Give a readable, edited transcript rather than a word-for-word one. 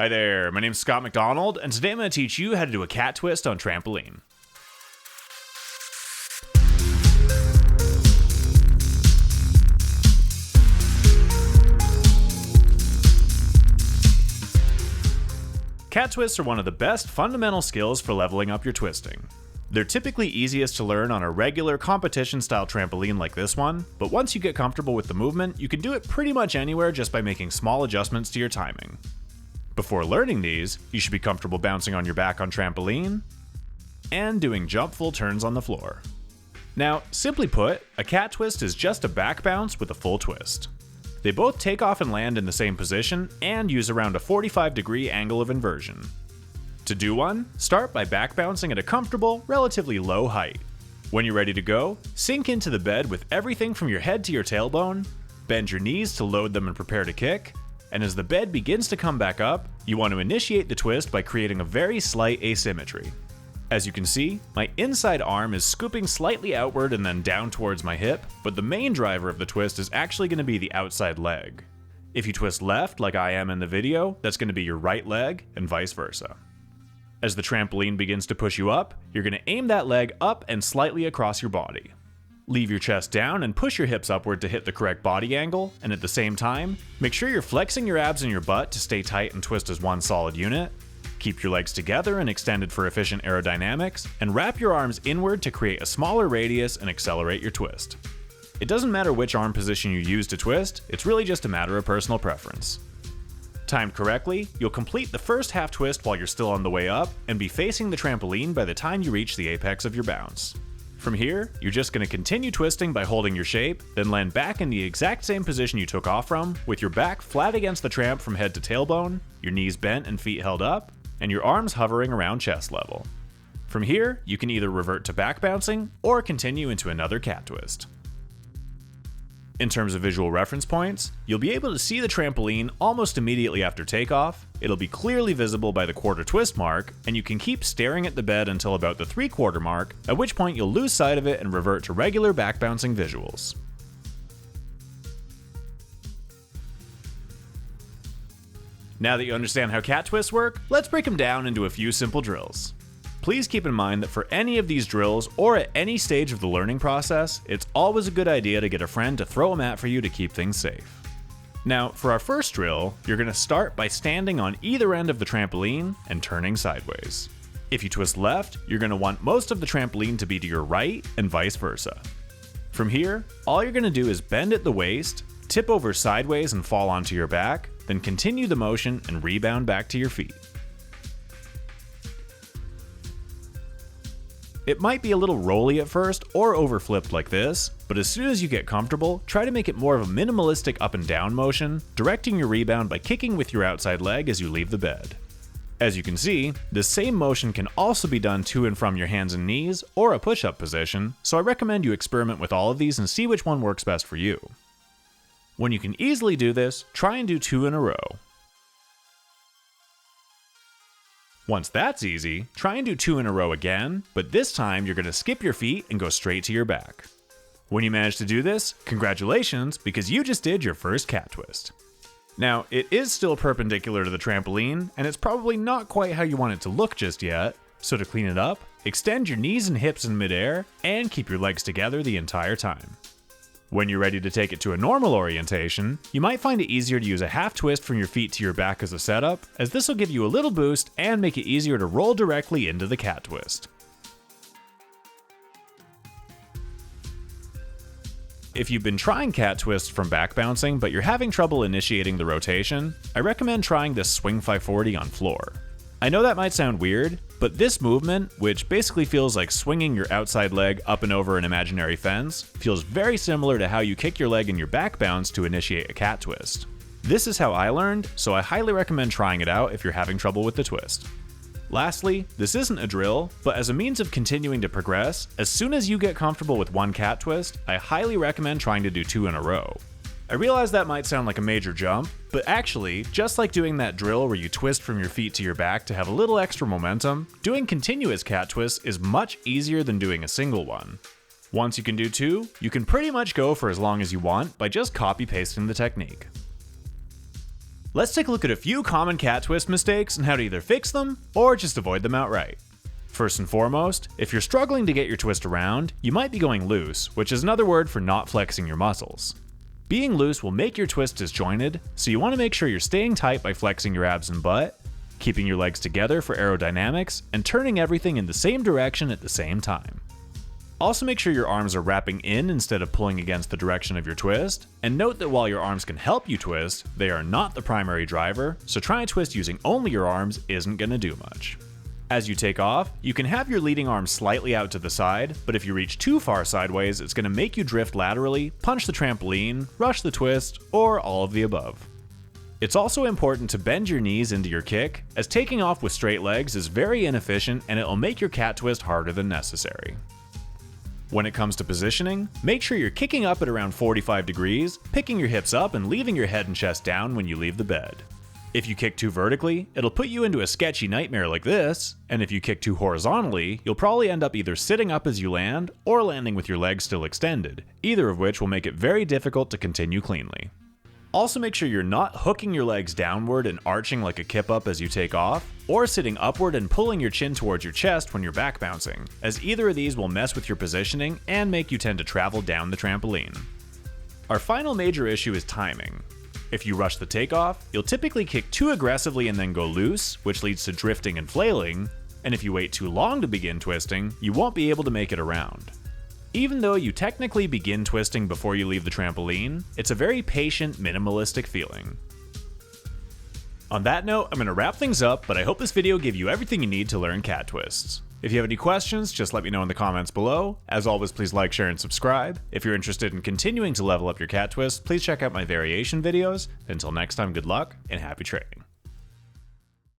Hi there, my name's Scott McDonald, and today I'm going to teach you how to do a cat twist on Trampoline. Cat twists are one of the best fundamental skills for leveling up your twisting. They're typically easiest to learn on a regular competition-style trampoline like this one, but once you get comfortable with the movement, you can do it pretty much anywhere just by making small adjustments to your timing. Before learning these, you should be comfortable bouncing on your back on trampoline, and doing jump full turns on the floor. Now, simply put, a cat twist is just a back bounce with a full twist. They both take off and land in the same position and use around a 45-degree angle of inversion. To do one, start by back bouncing at a comfortable, relatively low height. When you're ready to go, sink into the bed with everything from your head to your tailbone, bend your knees to load them and prepare to kick, and as the bed begins to come back up, you want to initiate the twist by creating a very slight asymmetry. As you can see, my inside arm is scooping slightly outward and then down towards my hip, but the main driver of the twist is actually going to be the outside leg. If you twist left like I am in the video, that's going to be your right leg, and vice versa. As the trampoline begins to push you up, you're going to aim that leg up and slightly across your body. Leave your chest down and push your hips upward to hit the correct body angle, and at the same time, make sure you're flexing your abs and your butt to stay tight and twist as one solid unit. Keep your legs together and extended for efficient aerodynamics, and wrap your arms inward to create a smaller radius and accelerate your twist. It doesn't matter which arm position you use to twist, it's really just a matter of personal preference. Timed correctly, you'll complete the first half twist while you're still on the way up, and be facing the trampoline by the time you reach the apex of your bounce. From here, you're just going to continue twisting by holding your shape, then land back in the exact same position you took off from, with your back flat against the tramp from head to tailbone, your knees bent and feet held up, and your arms hovering around chest level. From here, you can either revert to back bouncing or continue into another cat twist. In terms of visual reference points, you'll be able to see the trampoline almost immediately after takeoff, it'll be clearly visible by the quarter twist mark, and you can keep staring at the bed until about the 3/4 mark, at which point you'll lose sight of it and revert to regular back bouncing visuals. Now that you understand how cat twists work, let's break them down into a few simple drills. Please keep in mind that for any of these drills, or at any stage of the learning process, it's always a good idea to get a friend to throw a mat for you to keep things safe. Now, for our first drill, you're going to start by standing on either end of the trampoline and turning sideways. If you twist left, you're going to want most of the trampoline to be to your right and vice versa. From here, all you're going to do is bend at the waist, tip over sideways and fall onto your back, then continue the motion and rebound back to your feet. It might be a little rolly at first or overflipped like this, but as soon as you get comfortable, try to make it more of a minimalistic up and down motion, directing your rebound by kicking with your outside leg as you leave the bed. As you can see, the same motion can also be done to and from your hands and knees or a push-up position, so I recommend you experiment with all of these and see which one works best for you. When you can easily do this, try and do 2 in a row. Once that's easy, try and do 2 in a row again, but this time you're going to skip your feet and go straight to your back. When you manage to do this, congratulations, because you just did your first cat twist. Now, it is still perpendicular to the trampoline, and it's probably not quite how you want it to look just yet, so to clean it up, extend your knees and hips in midair, and keep your legs together the entire time. When you're ready to take it to a normal orientation, you might find it easier to use a half twist from your feet to your back as a setup, as this will give you a little boost and make it easier to roll directly into the cat twist. If you've been trying cat twists from back bouncing but you're having trouble initiating the rotation, I recommend trying this swing 540 on floor. I know that might sound weird, but this movement, which basically feels like swinging your outside leg up and over an imaginary fence, feels very similar to how you kick your leg in your back bounce to initiate a cat twist. This is how I learned, so I highly recommend trying it out if you're having trouble with the twist. Lastly, this isn't a drill, but as a means of continuing to progress, as soon as you get comfortable with one cat twist, I highly recommend trying to do 2 in a row. I realize that might sound like a major jump, but actually, just like doing that drill where you twist from your feet to your back to have a little extra momentum, doing continuous cat twists is much easier than doing a single one. Once you can do 2, you can pretty much go for as long as you want by just copy-pasting the technique. Let's take a look at a few common cat twist mistakes and how to either fix them or just avoid them outright. First and foremost, if you're struggling to get your twist around, you might be going loose, which is another word for not flexing your muscles. Being loose will make your twist disjointed, so you want to make sure you're staying tight by flexing your abs and butt, keeping your legs together for aerodynamics, and turning everything in the same direction at the same time. Also make sure your arms are wrapping in instead of pulling against the direction of your twist, and note that while your arms can help you twist, they are not the primary driver, so trying to twist using only your arms isn't going to do much. As you take off, you can have your leading arm slightly out to the side, but if you reach too far sideways, it's going to make you drift laterally, punch the trampoline, rush the twist, or all of the above. It's also important to bend your knees into your kick, as taking off with straight legs is very inefficient and it'll make your cat twist harder than necessary. When it comes to positioning, make sure you're kicking up at around 45 degrees, picking your hips up and leaving your head and chest down when you leave the bed. If you kick too vertically, it'll put you into a sketchy nightmare like this, and if you kick too horizontally, you'll probably end up either sitting up as you land or landing with your legs still extended, either of which will make it very difficult to continue cleanly. Also make sure you're not hooking your legs downward and arching like a kip up as you take off, or sitting upward and pulling your chin towards your chest when you're back bouncing, as either of these will mess with your positioning and make you tend to travel down the trampoline. Our final major issue is timing. If you rush the takeoff, you'll typically kick too aggressively and then go loose, which leads to drifting and flailing, and if you wait too long to begin twisting, you won't be able to make it around. Even though you technically begin twisting before you leave the trampoline, it's a very patient, minimalistic feeling. On that note, I'm going to wrap things up, but I hope this video gave you everything you need to learn cat twists. If you have any questions, just let me know in the comments below. As always, please like, share, and subscribe. If you're interested in continuing to level up your cat twist, please check out my variation videos. Until next time, good luck and happy trading.